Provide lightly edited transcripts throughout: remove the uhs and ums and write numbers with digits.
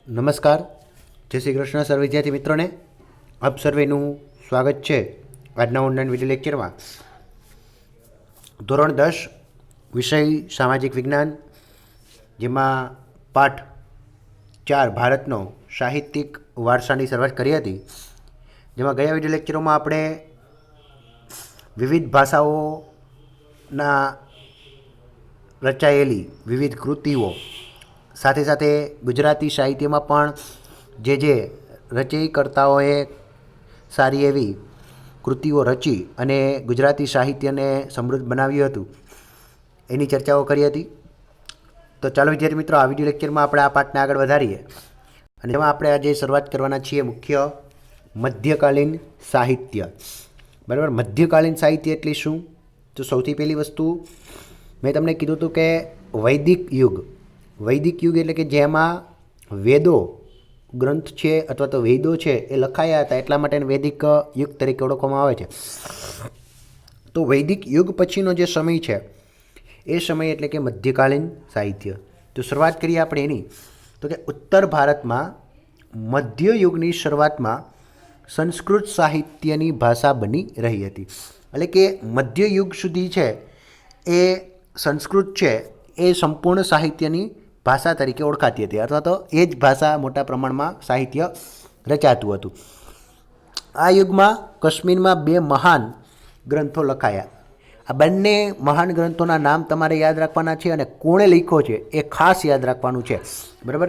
નમસ્કાર, જય શ્રી કૃષ્ણ સર્વ વિદ્યાર્થી મિત્રોને. આપ સર્વેનું સ્વાગત છે આજના ઓનલાઈન વિડીયો લેક્ચરમાં. ધોરણ 10 વિષય સામાજિક વિજ્ઞાન, જેમાં પાઠ 4 ભારતનો સાહિત્યિક વારસાની શરૂઆત કરી હતી. જેમાં ગયા વિડીયો લેક્ચરોમાં આપણે વિવિધ ભાષાઓના રચાયેલી વિવિધ કૃતિઓ, સાથે સાથે ગુજરાતી સાહિત્યમાં પણ જે રચયિકર્તાઓએ સારી એવી કૃતિઓ રચી અને ગુજરાતી સાહિત્યને સમૃદ્ધ બનાવ્યું હતું એની ચર્ચાઓ કરી હતી. તો ચાલો વિદ્યાર્થી મિત્રો, આ વિડીયો લેક્ચરમાં આપણે આ પાઠને આગળ વધારીએ અને જેમાં આપણે આજે શરૂઆત કરવાના છીએ મુખ્ય મધ્યકાલીન સાહિત્ય. બરાબર, મધ્યકાલીન સાહિત્ય એટલે શું? તો સૌથી પહેલી વસ્તુ મેં તમને કીધું હતું કે વૈદિક યુગ એટલે કે જેમાં વેદો ગ્રંથ છે અથવા તો વેદો છે એ લખાયા હતા, એટલા માટે વૈદિક યુગ તરીકે ઓળખવામાં આવે છે. તો વૈદિક યુગ પછીનો જે સમય છે એ સમય એટલે કે મધ્યકાલીન સાહિત્ય. તો શરૂઆત કરીએ આપણે એની. તો કે ઉત્તર ભારતમાં મધ્યયુગની શરૂઆતમાં સંસ્કૃત સાહિત્યની ભાષા બની રહી હતી. એટલે કે મધ્યયુગ સુધી છે એ સંસ્કૃત છે એ સંપૂર્ણ સાહિત્યની ભાષા તરીકે ઓળખાતી હતી, અથવા તો એ જ ભાષા મોટા પ્રમાણમાં સાહિત્ય રચાતું હતું. આ યુગમાં કાશ્મીરમાં 2 મહાન ગ્રંથો લખાયા. આ બંને મહાન ગ્રંથોના નામ તમારે યાદ રાખવાના છે અને કોણે લખ્યો છે એ ખાસ યાદ રાખવાનું છે. બરાબર,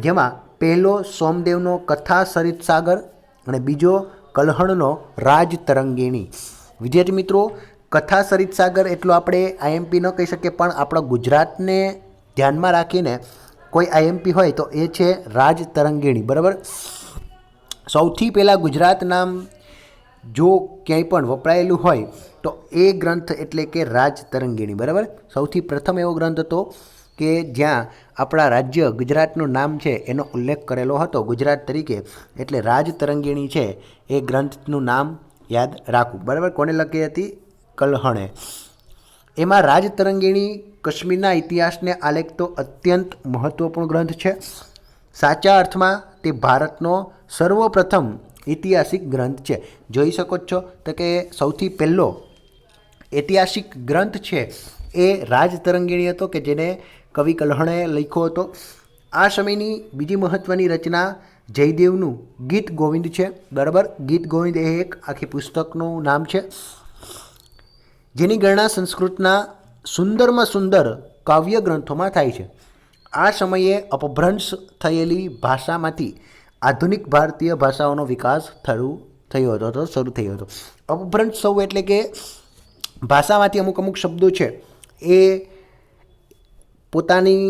જેમાં પહેલો સોમદેવનો કથા સરિત સાગર અને બીજો કલ્હણનો રાજ તરંગિણી. વિદ્યાર્થી મિત્રો, કથા સરિત સાગર એટલો આપણે આઈએમપી ન કહી શકીએ, પણ આપણા ગુજરાતને ધ્યાનમાં રાખીને કોઈ આઈએમપી હોય તો એ છે રાજ તરંગિણી. બરાબર, સૌથી પહેલાં ગુજરાત નામ જો ક્યાંય પણ વપરાયેલું હોય તો એ ગ્રંથ એટલે કે રાજ તરંગિણી. બરાબર, સૌથી પ્રથમ એવો ગ્રંથ હતો કે જ્યાં આપણા રાજ્ય ગુજરાતનું નામ છે એનો ઉલ્લેખ કરેલો હતો ગુજરાત તરીકે, એટલે રાજ તરંગિણી છે એ ગ્રંથનું નામ યાદ રાખવું. બરાબર, કોને લખી હતી? કલ્હણે. એમાં રાજ તરંગિણી કાશ્મીરના ઇતિહાસને આલેખતો અત્યંત મહત્ત્વપૂર્ણ ગ્રંથ છે. સાચા અર્થમાં તે ભારતનો સર્વપ્રથમ ઐતિહાસિક ગ્રંથ છે. જોઈ શકો છો તો કે સૌથી પહેલો ઐતિહાસિક ગ્રંથ છે એ રાજ તરંગિણી હતો કે જેને કવિ કલ્હણે લખ્યો હતો. આ સમયની બીજી મહત્ત્વની રચના જયદેવનું ગીત ગોવિંદ છે. બરાબર, ગીત ગોવિંદ એ એક આખી પુસ્તકનું નામ છે, જેની ગણના સંસ્કૃતના સુંદરમાં સુંદર કાવ્ય ગ્રંથોમાં થાય છે. આ સમયે અપભ્રંશ થયેલી ભાષામાંથી આધુનિક ભારતીય ભાષાઓનો વિકાસ શરૂ થયો હતો. અપભ્રંશ થવું એટલે કે ભાષામાંથી અમુક શબ્દો છે એ પોતાની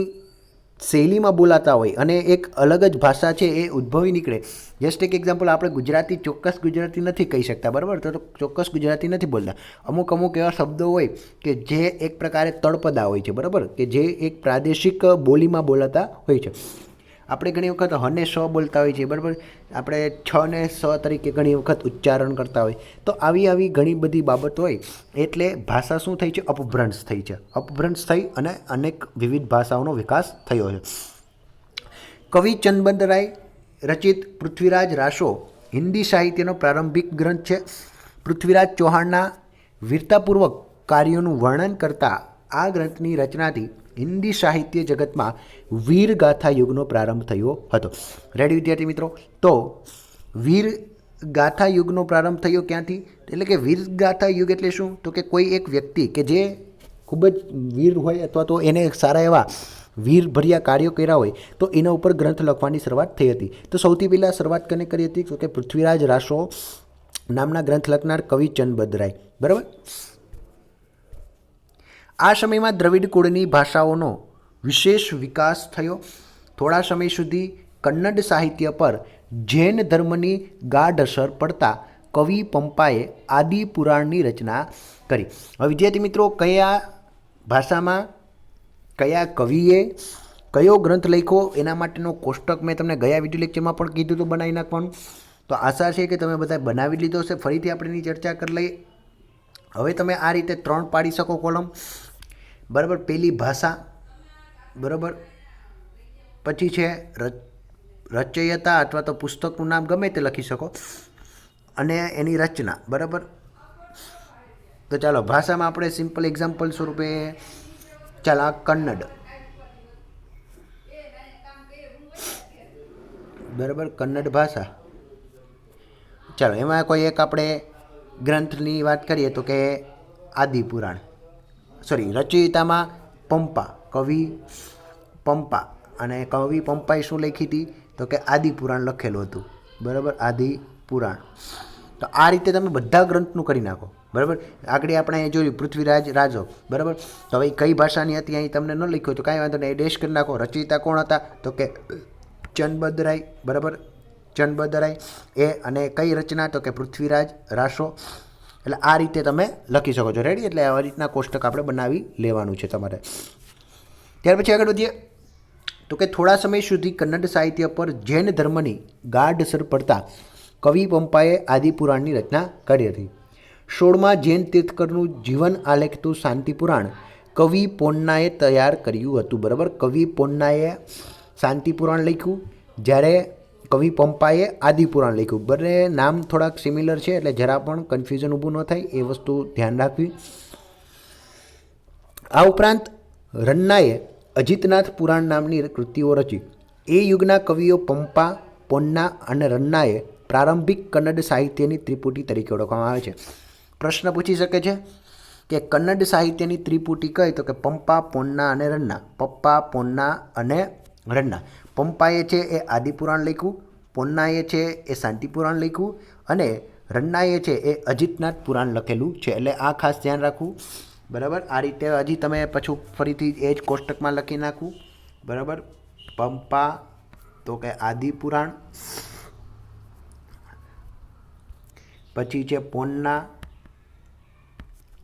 શૈલીમાં બોલાતા હોય અને એક અલગ જ ભાષા છે એ ઉદ્ભવી નીકળે. જસ્ટ એક એક્ઝામ્પલ, આપણે ગુજરાતી ચોક્કસ ગુજરાતી નથી કહી શકતા. બરાબર, તો ચોક્કસ ગુજરાતી નથી બોલતા. અમુક એવા શબ્દો હોય કે જે એક પ્રકારે તળપદા હોય છે. બરાબર, કે જે એક પ્રાદેશિક બોલીમાં બોલાતા હોય છે. આપણે ઘણી વખત હને સ બોલતા હોય છે. બરાબર, આપણે છ ને સ તરીકે ઘણી વખત ઉચ્ચારણ કરતા હોય. તો આવી ઘણી બધી બાબત હોય એટલે ભાષા શું થઈ છે? અપભ્રંશ થઈ છે. અપભ્રંશ થઈ અને અનેક વિવિધ ભાષાઓનો વિકાસ થયો છે. કવિ ચંદબદરાય રચિત પૃથ્વીરાજ રાસો હિન્દી સાહિત્યનો પ્રારંભિક ગ્રંથ છે. પૃથ્વીરાજ ચૌહાણના વીરતાપૂર્વક કાર્યોનું વર્ણન કરતા આ ગ્રંથની રચનાથી હિન્દી સાહિત્ય જગતમાં વીરગાથા યુગનો પ્રારંભ થયો હતો. રેડી વિદ્યાર્થી મિત્રો? તો વીરગાથા યુગનો પ્રારંભ થયો ક્યાંથી? એટલે કે વીરગાથા યુગ એટલે શું? તો કે કોઈ એક વ્યક્તિ કે જે ખૂબ જ વીર હોય અથવા તો એને સારા એવા વીરભર્યા કાર્યો કર્યા હોય તો એના ઉપર ગ્રંથ લખવાની શરૂઆત થઈ હતી. તો સૌથી પહેલાં શરૂઆત કોને કરી હતી? તો કે પૃથ્વીરાજ રાસો નામના ગ્રંથ લખનાર કવિ ચંદબદરાય. બરાબર, આ સમયમાં દ્રવિડ કુળની ભાષાઓનો વિશેષ વિકાસ થયો. થોડા સમય સુધી કન્નડ સાહિત્ય પર જૈન ધર્મની ગાઢ અસર પડતા કવિ પંપાએ આદિ પુરાણની રચના કરી. હવે વિદ્યાર્થી મિત્રો, કયા ભાષામાં કયા કવિએ કયો ગ્રંથ લખ્યો એના માટેનો કોષ્ટક મેં તમને ગયા વિડીયો લેક્ચરમાં પણ કીધું હતું બનાવી નાખવાનું. તો આશા છે કે તમે બધા બનાવી લીધો હશે. ફરીથી આપણે એની ચર્ચા કરી લઈએ. હવે તમે આ રીતે 3 પાડી શકો કોલમ. બરાબર, પહેલી ભાષા, બરાબર, પછી છે રચયિતા અથવા તો પુસ્તકનું નામ ગમે તે લખી શકો અને એની રચના. બરાબર. તો ચાલો ભાષામાં આપણે સિમ્પલ એક્ઝામ્પલ સ્વરૂપે ચાલો આ કન્નડ. બરાબર, કન્નડ ભાષા. ચાલો એમાં કોઈ એક આપણે ગ્રંથની વાત કરીએ તો કે આદિપુરાણ. રચયિતામાં પંપા, કવિ પંપા. અને કવિ પંપાએ શું લખી હતી તો કે આદિપુરાણ લખેલું હતું. બરાબર, આદિપુરાણ. તો આ રીતે તમે બધા ગ્રંથનું કરી નાખો. બરાબર. આગળ આપણે જોયું પૃથ્વીરાજ રાજો. બરાબર. તો હવે કઈ ભાષાની હતી અહીં તમને ન લખ્યું તો કાંઈ વાંધો નહીં, ડેશ કરી નાખો. રચયિતા કોણ હતા તો કે ચન્નબદરાય. બરાબર, ચન્નબદરાય એ. અને કઈ રચના તો કે પૃથ્વીરાજ રાસો. એટલે આ રીતે તમે લખી શકો છો. રેડી. એટલે આવી રીતના કોષ્ટક આપણે બનાવી લેવાનું છે તમારે. ત્યાર પછી આગળ વધીએ તો કે થોડા સમય સુધી કન્નડ સાહિત્ય પર જૈન ધર્મની ગાઢ અસર પડતા કવિ પંપાએ આદિપુરાણની રચના કરી હતી. 16મા જૈન તીર્થકરનું જીવન આલેખતું શાંતિપુરાણ કવિ પોન્નાએ તૈયાર કર્યું હતું. બરાબર, કવિ પોન્નાએ શાંતિપુરાણ લખ્યું, જ્યારે કવિ પંપાએ આદિપુરાણ લખ્યું. બંને નામ થોડાક સિમિલર છે એટલે જરા પણ કન્ફ્યુઝન ઊભું ન થાય એ વસ્તુ ધ્યાન રાખવી. આ ઉપરાંત રન્નાએ અજિતનાથ પુરાણ નામની કૃતિઓ રચી. એ યુગના કવિઓ પંપા, પોન્ના અને રન્નાએ પ્રારંભિક કન્નડ સાહિત્યની ત્રિપુટી તરીકે ઓળખવામાં આવે છે. પ્રશ્ન પૂછી શકે છે કે કન્નડ સાહિત્યની ત્રિપુટી કઈ તો કે પંપા, પોન્ના અને રન્ના. પપ્પા, પોન્ના અને રન્ના. પંપાએ છે એ આદિપુરાણ લખ્યું, પોન્નાએ છે એ શાંતિપુરાણ લખ્યું અને રન્નાએ છે એ અજિતનાથ પુરાણ લખેલું છે. એટલે આ ખાસ ધ્યાન રાખવું. બરાબર. આ રીતે હજી તમે પાછું ફરીથી એ જ કોષ્ટકમાં લખી નાખવું. બરાબર. પંપા તો કે આદિપુરાણ, પછી છે પોન્ના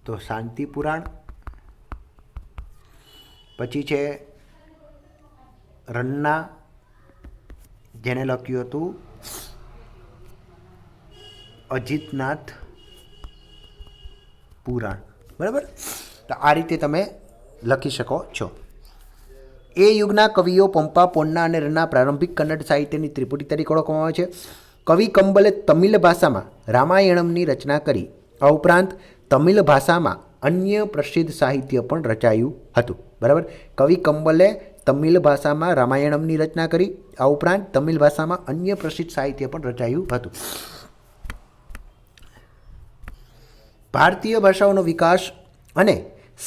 તો શાંતિપુરાણ, પછી છે રન્ના જેને લખ્યું હતું અજિતનાથ પુરાણ. બરાબર. તો આ રીતે તમે લખી શકો છો. એ યુગના કવિઓ પંપા, પોન્ના અને રન્ના પ્રારંભિક કન્નડ સાહિત્યની ત્રિપુટી તરીકે ઓળખવામાં આવે છે. કવિ કંબલે તમિલ ભાષામાં રામાયણમની રચના કરી. આ ઉપરાંત તમિલ ભાષામાં અન્ય પ્રસિદ્ધ સાહિત્ય પણ રચાયું હતું. બરાબર. કવિ કંબલે તમિલ ભાષામાં રામાયણમની રચના કરી. આ ઉપરાંત તમિલ ભાષામાં અન્ય પ્રસિદ્ધ સાહિત્ય પણ રચાયું હતું. ભારતીય ભાષાઓનો વિકાસ અને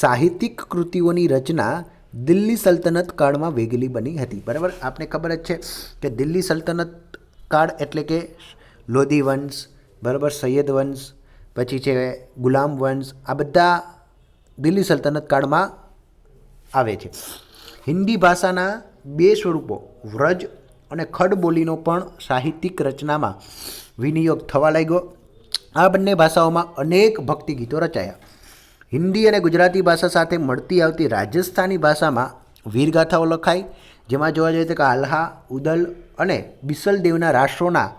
સાહિત્યિક કૃતિઓની રચના દિલ્હી સલ્તનત કાળમાં વેગીલી બની હતી. બરાબર. આપણે ખબર જ છે કે દિલ્હી સલ્તનત કાળ એટલે કે લોધી વંશ, બરાબર, સૈયદ વંશ, પછી છે ગુલામ વંશ, આ બધા દિલ્હી સલ્તનત કાળમાં આવે છે. હિન્દી ભાષાના બે સ્વરૂપો વ્રજ અને ખડ બોલીનો પણ સાહિત્યિક રચનામાં વિનિયોગ થવા લાગ્યો. આ બંને ભાષાઓમાં અનેક ભક્તિ ગીતો રચાયા. હિન્દી અને ગુજરાતી ભાષા સાથે મળતી આવતી રાજસ્થાની ભાષામાં વીરગાથાઓ લખાઈ, જેમાં જોવા જઈએ તો કે આલ્હા, ઉદલ અને બિસલદેવના રાષ્ટ્રોના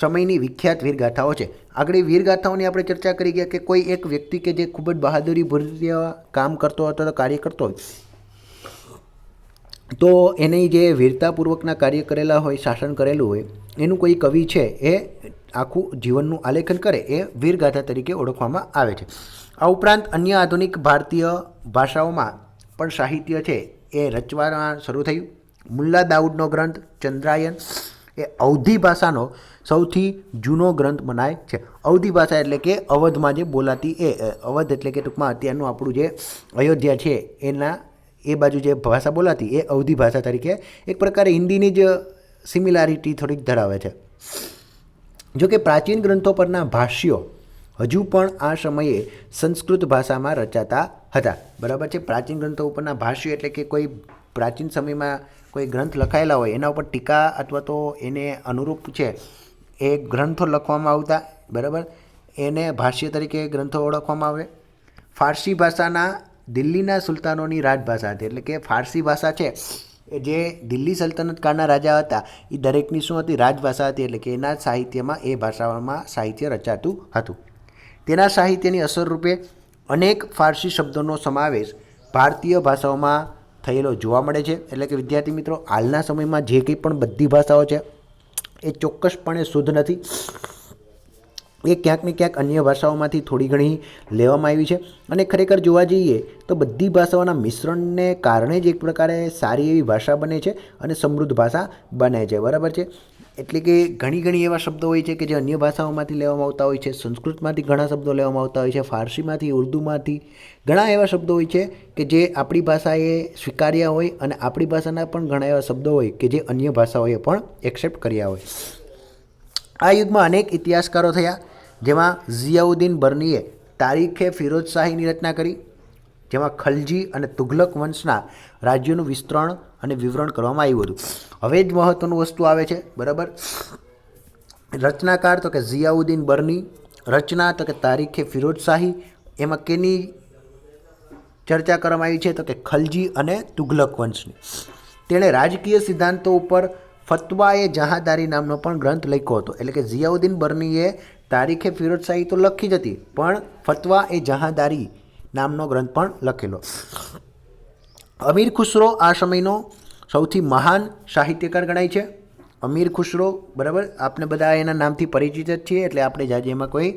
સમયની વિખ્યાત વીરગાથાઓ છે. આગળ વીરગાથાઓની આપણે ચર્ચા કરી ગયા કે કોઈ એક વ્યક્તિ કે જે ખૂબ જ બહાદુરીભર્ય કામ કરતો હતો, કાર્ય કરતો હોય, તો એની જે વીરતાપૂર્વકના કાર્ય કરેલા હોય, શાસન કરેલું હોય, એનું કોઈ કવિ છે એ આખું જીવનનું આલેખન કરે, એ વીરગાથા તરીકે ઓળખવામાં આવે છે. આ ઉપરાંત અન્ય આધુનિક ભારતીય ભાષાઓમાં પણ સાહિત્ય છે એ રચવામાં શરૂ થયું. મુલ્લા દાઉદનો ગ્રંથ ચંદ્રાયન એ અવધી ભાષાનો સૌથી જૂનો ગ્રંથ મનાય છે. અવધી ભાષા એટલે કે અવધમાં જે બોલાતી એ અવધ એટલે કે ટૂંકમાં અત્યારનું આપણું જે અયોધ્યા છે એના એ બાજુ જે ભાષા બોલાતી એ અવધી ભાષા તરીકે એક પ્રકારે હિન્દીની જ સિમિલારિટી થોડીક ધરાવે છે. જો કે પ્રાચીન ગ્રંથો પરના ભાષ્યો હજુ પણ આ સમયે સંસ્કૃત ભાષામાં રચાતા હતા. બરાબર છે. પ્રાચીન ગ્રંથો ઉપરના ભાષ્યો એટલે કે કોઈ પ્રાચીન સમયમાં કોઈ ગ્રંથ લખાયેલા હોય એના ઉપર ટીકા અથવા તો એને અનુરૂપ છે એ ગ્રંથો લખવામાં આવતા. બરાબર. એને ભાષ્ય તરીકે ગ્રંથો ઓળખવામાં આવે. ફારસી ભાષાના દિલ્હીના સુલતાનોની રાજભાષા હતી. એટલે કે ફારસી ભાષા છે એ જે દિલ્હી સલ્તનત કાળના રાજા હતા એ દરેકની શું હતી? રાજભાષા હતી. એટલે કે એના સાહિત્યમાં એ ભાષામાં સાહિત્ય રચાતું હતું. તેના સાહિત્યની અસર રૂપે અનેક ફારસી શબ્દોનો સમાવેશ ભારતીય ભાષાઓમાં થયેલો જોવા મળે છે. એટલે કે વિદ્યાર્થી મિત્રો, હાલના સમયમાં જે કંઈ પણ બધી ભાષાઓ છે એ ચોક્કસપણે શુદ્ધ નથી. એ ક્યાંક ને ક્યાંક અન્ય ભાષાઓમાંથી થોડી ઘણી લેવામાં આવી છે. અને ખરેખર જોવા જઈએ તો બધી ભાષાઓના મિશ્રણને કારણે જ એક પ્રકારે સારી એવી ભાષા બને છે અને સમૃદ્ધ ભાષા બને છે. બરાબર છે. એટલે કે ઘણી એવા શબ્દો હોય છે કે જે અન્ય ભાષાઓમાંથી લેવામાં આવતા હોય છે. સંસ્કૃતમાંથી ઘણા શબ્દો લેવામાં આવતા હોય છે, ફારસીમાંથી, ઉર્દૂમાંથી ઘણા એવા શબ્દો હોય છે કે જે આપણી ભાષાએ સ્વીકાર્યા હોય અને આપણી ભાષાના પણ ઘણા એવા શબ્દો હોય કે જે અન્ય ભાષાઓએ પણ એક્સેપ્ટ કર્યા હોય. આ યુગમાં અનેક ઇતિહાસકારો થયા, જેમાં ઝિયાઉદ્દીન બર્નીએ તારીખે ફિરોઝશાહીની રચના કરી, જેમાં ખલજી અને તુઘલક વંશના રાજ્યોનું વિસ્તરણ અને વિવરણ કરવામાં આવ્યું હતું. હવે જ મહત્ત્વનું વસ્તુ આવે છે. બરાબર, રચનાકાર તો કે ઝિયાઉદ્દીન બર્ની, રચના તો કે તારીખે ફિરોઝશાહી. એમાં કેની ચર્ચા કરવામાં આવી છે તો કે ખલજી અને તુઘલક વંશની. તેણે રાજકીય સિદ્ધાંતો ઉપર ફતવા-એ જહાંદારી નામનો પણ ગ્રંથ લખ્યો હતો. એટલે કે ઝિયાઉદ્દીન બર્નીએ તારીખે ફિરોઝશાહી તો લખી જ હતી, પણ ફતવા-એ જહાંદારી નામનો ગ્રંથ પણ લખેલો. અમીર ખુસરો આ સમયનો સૌથી મહાન સાહિત્યકાર ગણાય છે. અમીર ખુસરો, બરાબર, આપણે બધા એના નામથી પરિચિત જ છીએ, એટલે આપણે જાજે એમાં કોઈ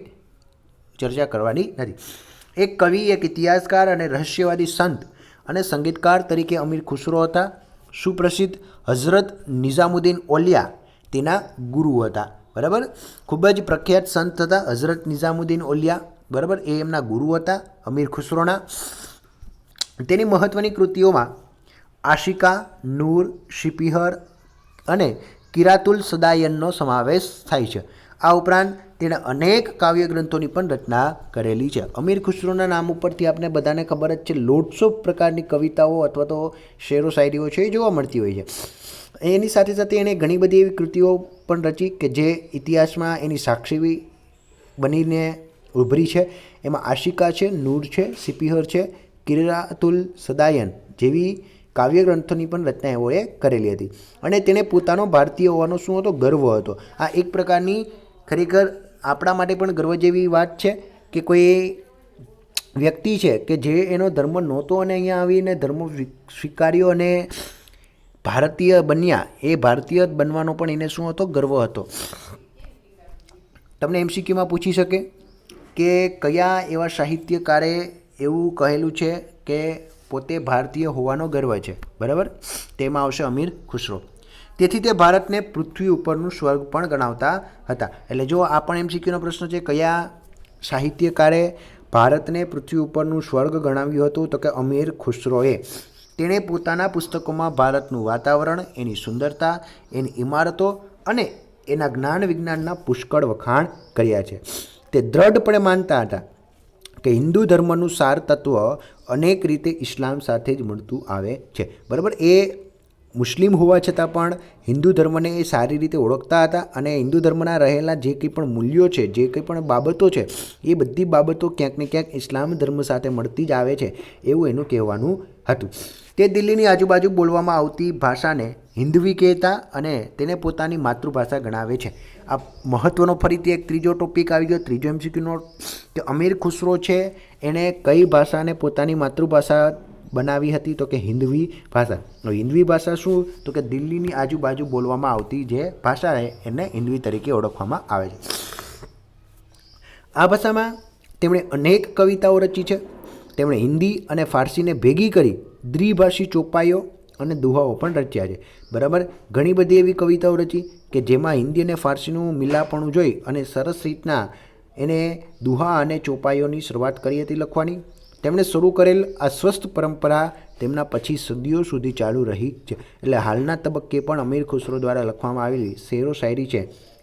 ચર્ચા કરવાની નથી. એક કવિ, એક ઇતિહાસકાર અને રહસ્યવાદી સંત અને સંગીતકાર તરીકે અમીર ખુસરો હતા. સુપ્રસિદ્ધ હઝરત નિઝામુદ્દીન ઓલિયા તેના ગુરુ હતા. બરાબર, ખૂબ જ પ્રખ્યાત સંત હતા હઝરત નિઝામુદ્દીન ઓલિયા. બરાબર, એ એમના ગુરુ હતા અમીર ખુસરોના. તેની મહત્ત્વની કૃતિઓમાં આશિકા, નૂર, શિપિહર અને કિરાતુલ સદાયનનો સમાવેશ થાય છે. આ ઉપરાંત તેણે અનેક કાવ્ય ગ્રંથોની પણ રચના કરેલી છે. અમીર ખુસરોના નામ ઉપરથી આપણે બધાને ખબર જ છે, લોટ્સ ઓફ પ્રકારની કવિતાઓ અથવા તો શેરો શાયરીઓ છે એ જોવા મળતી હોય છે. એની સાથે સાથે એણે ઘણી બધી એવી કૃતિઓ પણ રચી કે જે ઇતિહાસમાં એની સાક્ષી બનીને ઉભરી છે. એમાં આશિકા છે, નૂર છે, સિપિહર છે, કિરાતુલ સદાયન જેવી કાવ્ય ગ્રંથોની પણ રચના એઓએ કરેલી હતી. અને તેણે પોતાનો ભારતીય હોવાનો શું હતો? ગર્વ હતો. આ એક પ્રકારની ખરેખર આપણા માટે પણ ગર્વ જેવી વાત છે કે કોઈ વ્યક્તિ છે કે જે એનો ધર્મ નહોતો અને અહીંયા આવીને ધર્મ સ્વીકાર્યો અને ભારતીય બન્યા. એ ભારતીય બનવાનો પણ એને શું હતો? ગર્વ હતો. તમને એમસીક્યુમાં પૂછી શકે કે કયા એવા સાહિત્યકારે એવું કહેલું છે કે પોતે ભારતીય હોવાનો ગર્વ છે? બરાબર, તેમાં આવશે અમીર ખુસરો. તેથી તે ભારતને પૃથ્વી ઉપરનું સ્વર્ગ પણ ગણાવતા હતા. એટલે જો આ પણ એમસીક્યુનો પ્રશ્ન છે, કયા સાહિત્યકારે ભારતને પૃથ્વી ઉપરનું સ્વર્ગ ગણાવ્યું હતું? તો કે અમીર ખુસરોએ. તેણે પોતાના પુસ્તકોમાં ભારતનું વાતાવરણ, એની સુંદરતા, એની ઇમારતો અને એના જ્ઞાન વિજ્ઞાનના પુષ્કળ વખાણ કર્યા છે. તે દ્રઢપણે માનતા હતા કે હિન્દુ ધર્મનું સાર તત્વ અનેક રીતે ઇસ્લામ સાથે જ મળતું આવે છે. બરાબર, એ મુસ્લિમ હોવા છતાં પણ હિન્દુ ધર્મને એ સારી રીતે ઓળખતા હતા અને હિન્દુ ધર્મના રહેલા જે કંઈ પણ મૂલ્યો છે, જે કંઈ પણ બાબતો છે, એ બધી બાબતો ક્યાંક ને ક્યાંક ઇસ્લામ ધર્મ સાથે મળતી જ આવે છે એવું એનું કહેવાનું હતું. તે દિલ્હીની આજુબાજુ બોલવામાં આવતી ભાષાને હિન્દવી કહેતા અને તેને પોતાની માતૃભાષા ગણાવે છે. આ મહત્ત્વનો ફરીથી એક ત્રીજો ટોપિક આવી ગયો, ત્રીજો એમસીક્યુનો, કે અમીર ખુસરો છે એણે કઈ ભાષાને પોતાની માતૃભાષા બનાવી હતી? તો કે હિન્દવી ભાષા. હિન્દવી ભાષા શું? તો કે દિલ્હીની આજુબાજુ બોલવામાં આવતી જે ભાષા એને હિન્દવી તરીકે ઓળખવામાં આવે છે. આ ભાષામાં તેમણે અનેક કવિતાઓ રચી છે. તેમણે હિન્દી અને ફારસીને ભેગી કરી દ્વિભાષી ચોપાઈઓ અને દુહાઓ પણ રચ્યા છે. બરાબર, ઘણી બધી એવી કવિતાઓ રચી કે જેમાં હિન્દી અને ફારસીનું મિલાપણું જોઈ અને સરસ રીતના એને દુહા અને ચોપાઈઓની શરૂઆત કરી હતી લખવાની. તેમણે શરૂ કરેલ આ સ્વસ્થ પરંપરા તેમના પછી સદીઓ સુધી ચાલુ રહી છે. એટલે હાલના તબક્કે પણ અમીર ખુસરો દ્વારા લખવામાં આવેલી શેરો શાયરી છે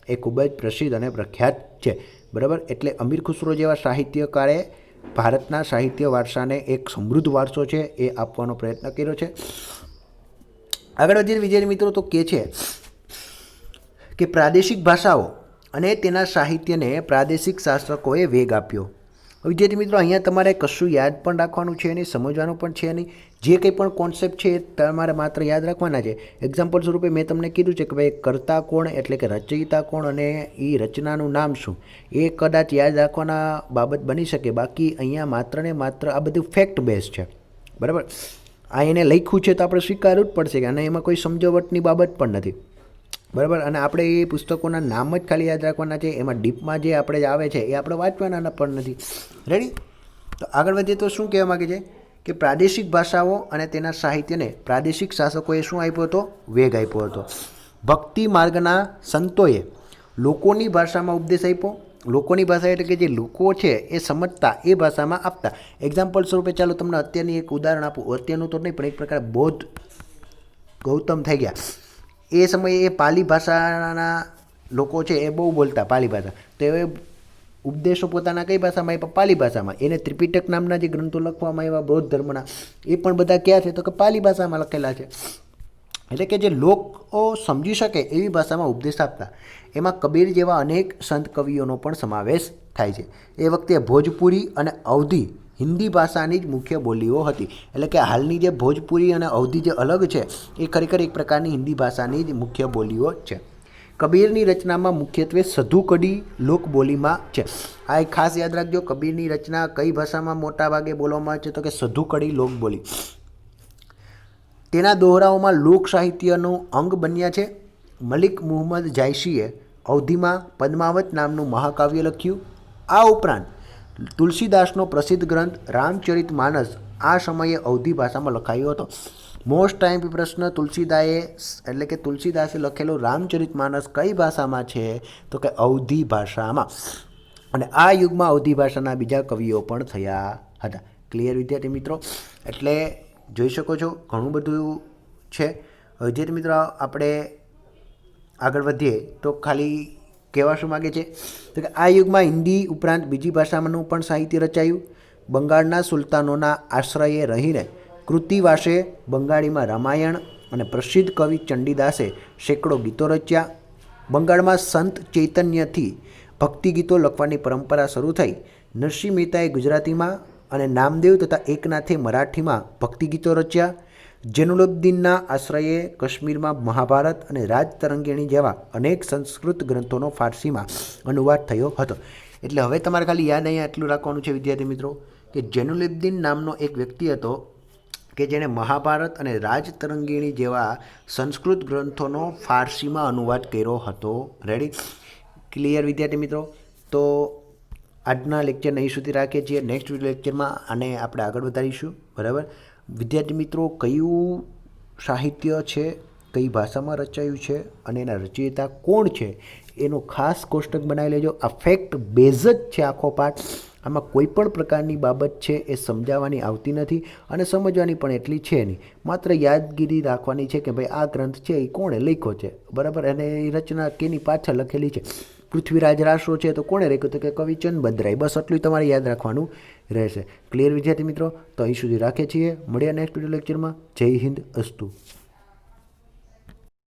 એ ખૂબ જ પ્રસિદ્ધ અને પ્રખ્યાત છે. બરાબર, એટલે અમીર ખુસરો જેવા સાહિત્યકારે ભારતના સાહિત્ય વારસાને એક સમૃદ્ધ વારસો છે એ આપવાનો પ્રયત્ન કર્યો છે. આગળ વધીને વિદ્યાર્થી મિત્રો તો કે છે કે પ્રાદેશિક ભાષાઓ અને તેના સાહિત્યને પ્રાદેશિક શાસ્ત્રકોએ વેગ આપ્યો. વિદ્યાર્થી મિત્રો, અહીંયા તમારે કશું યાદ પણ રાખવાનું છે નહીં, સમજવાનું પણ છે નહીં. જે કંઈ પણ કોન્સેપ્ટ છે એ તમારે માત્ર યાદ રાખવાના છે. એક્ઝામ્પલ સ્વરૂપે મેં તમને કીધું છે કે ભાઈ કર્તા કોણ, એટલે કે રચયિતા કોણ અને એ રચનાનું નામ શું, એ કદાચ યાદ રાખવાના બાબત બની શકે. બાકી અહીંયા માત્ર ને માત્ર આ બધું ફેક્ટ બેઝ છે. બરાબર, આ એને લખ્યું છે તો આપણે સ્વીકારવું જ પડશે કે અને એમાં કોઈ સમજાવટની બાબત પણ નથી, બરાબર. અને આપણે એ પુસ્તકોના નામ જ ખાલી યાદ રાખવાના છે, એમાં ડીપમાં જે આપણે આવે છે એ આપણે વાંચવાના પણ નથી. રેડી? તો આગળ વધીએ તો શું કહેવા માગે છે કે પ્રાદેશિક ભાષાઓ અને તેના સાહિત્યને પ્રાદેશિક શાસકોએ શું આપ્યો હતો? વેગ આપ્યો હતો. ભક્તિ માર્ગના સંતોએ લોકોની ભાષામાં ઉપદેશ આપ્યો. લોકોની ભાષા એટલે કે જે લોકો છે એ સમજતા એ ભાષામાં આપતા. એક્ઝામ્પલ સ્વરૂપે ચાલો તમને અત્યારની એક ઉદાહરણ આપું. અત્યારનું તો નહીં પણ એક પ્રકાર બૌદ્ધ ગૌતમ થઈ ગયા એ સમયે એ પાલી ભાષાના લોકો છે એ બહુ બોલતા પાલી ભાષા. તો એ ઉપદેશો પોતાના કઈ ભાષામાં આપ્યા? પાલી ભાષામાં. એને ત્રિપિટક નામના જે ગ્રંથો લખવામાં આવ્યા બૌદ્ધ ધર્મના એ પણ બધા ક્યાં છે? તો કે પાલી ભાષામાં લખેલા છે. એટલે કે જે લોકો સમજી શકે એવી ભાષામાં ઉપદેશ આપતા. એમાં કબીર જેવા અનેક સંત કવિઓનો પણ સમાવેશ થાય છે. એ વખતે ભોજપુરી અને અવધી હિન્દી ભાષાની જ મુખ્ય બોલીઓ હતી. એટલે કે હાલની જે ભોજપુરી અને અવધી જે અલગ છે એ ખરેખર એક પ્રકારની હિન્દી ભાષાની જ મુખ્ય બોલીઓ છે. કબીરની રચનામાં મુખ્યત્વે સધુકડી લોકબોલીમાં છે. આ એક ખાસ યાદ રાખજો, કબીરની રચના કઈ ભાષામાં મોટા ભાગે બોલવામાં આવે છે? તો કે સધુકડી લોકબોલી. તેના દોહરાઓમાં લોક સાહિત્યનું અંગ બન્યા છે. મલિક મુહમ્મદ જાયસીએ અવધીમાં પદ્માવત નામનું મહાકાવ્ય લખ્યું. આ ઉપરાંત તુલસીદાસનો પ્રસિદ્ધ ગ્રંથ રામચરિત માનસ આ સમયે અવધી ભાષામાં લખાયો હતો. મોસ્ટ ટાઈમ પ્રશ્ન, તુલસીદાસે લખેલું રામચરિત માનસ કઈ ભાષામાં છે? તો કે અવધી ભાષામાં. અને આ યુગમાં અવધી ભાષાના બીજા કવિઓ પણ થયા હતા. ક્લિયર વિદ્યાર્થી મિત્રો? એટલે જોઈ શકો છો ઘણું બધું છે. વિદ્યાર્થી મિત્રો આપણે આગળ વધીએ તો ખાલી કહેવા શું માગે છે તો કે આ યુગમાં હિન્દી ઉપરાંત બીજી ભાષામાંનું પણ સાહિત્ય રચાયું. બંગાળના સુલતાનોના આશ્રયે રહીને કૃતિવાસે બંગાળીમાં રામાયણ અને પ્રસિદ્ધ કવિ ચંડીદાસે સેંકડો ગીતો રચ્યા. બંગાળમાં સંત ચૈતન્યથી ભક્તિ ગીતો લખવાની પરંપરા શરૂ થઈ. નરસિંહ મહેતાએ ગુજરાતીમાં અને નામદેવ તથા એકનાથે મરાઠીમાં ભક્તિ ગીતો રચ્યા. જૈનુલબ્દીનના આશ્રયે કાશ્મીરમાં મહાભારત અને રાજતરંગીણી જેવા અનેક સંસ્કૃત ગ્રંથોનો ફારસીમાં અનુવાદ થયો હતો. એટલે હવે તમારે ખાલી યાદ અહીંયા એટલું રાખવાનું છે વિદ્યાર્થી મિત્રો કે જૈનુલબ્દીન નામનો એક વ્યક્તિ હતો કે જેણે મહાભારત અને રાજતરંગીણી જેવા સંસ્કૃત ગ્રંથોનો ફારસીમાં અનુવાદ કર્યો હતો. રેડી? ક્લિયર વિદ્યાર્થી મિત્રો? તો આજના લેક્ચરને અહીં સુધી રાખીએ છીએ. નેક્સ્ટ લેક્ચરમાં આને આપણે આગળ વધારીશું. બરાબર વિદ્યાર્થી મિત્રો? કયું સાહિત્ય છે, કઈ ભાષામાં રચાયું છે અને એના રચયિતા કોણ છે એનો ખાસ કોષ્ટક બનાવી લેજો. આ ફેક્ટ બેઝ જ છે આખો પાઠ. આમાં કોઈ પણ પ્રકારની બાબત છે એ સમજાવવાની આવતી નથી અને સમજવાની પણ એટલી છે નહીં. માત્ર યાદગીરી રાખવાની છે કે ભાઈ આ ગ્રંથ છે એ કોણે લખ્યો છે, બરાબર, અને એ રચના કેની પાછળ લખેલી છે. પૃથ્વીરાજ રાસો છે તો કોણે લખ્યું? તો કે કવિ ચંદભદ્રાય. બસ એટલું તમારે યાદ રાખવાનું રહેશે. ક્લિયર વિદ્યાર્થી મિત્રો? તો અહીં સુધી રાખીએ છીએ. મળ્યા નેક્સ્ટ વિડીયો લેક્ચરમાં. જય હિન્દ અસ્તુ.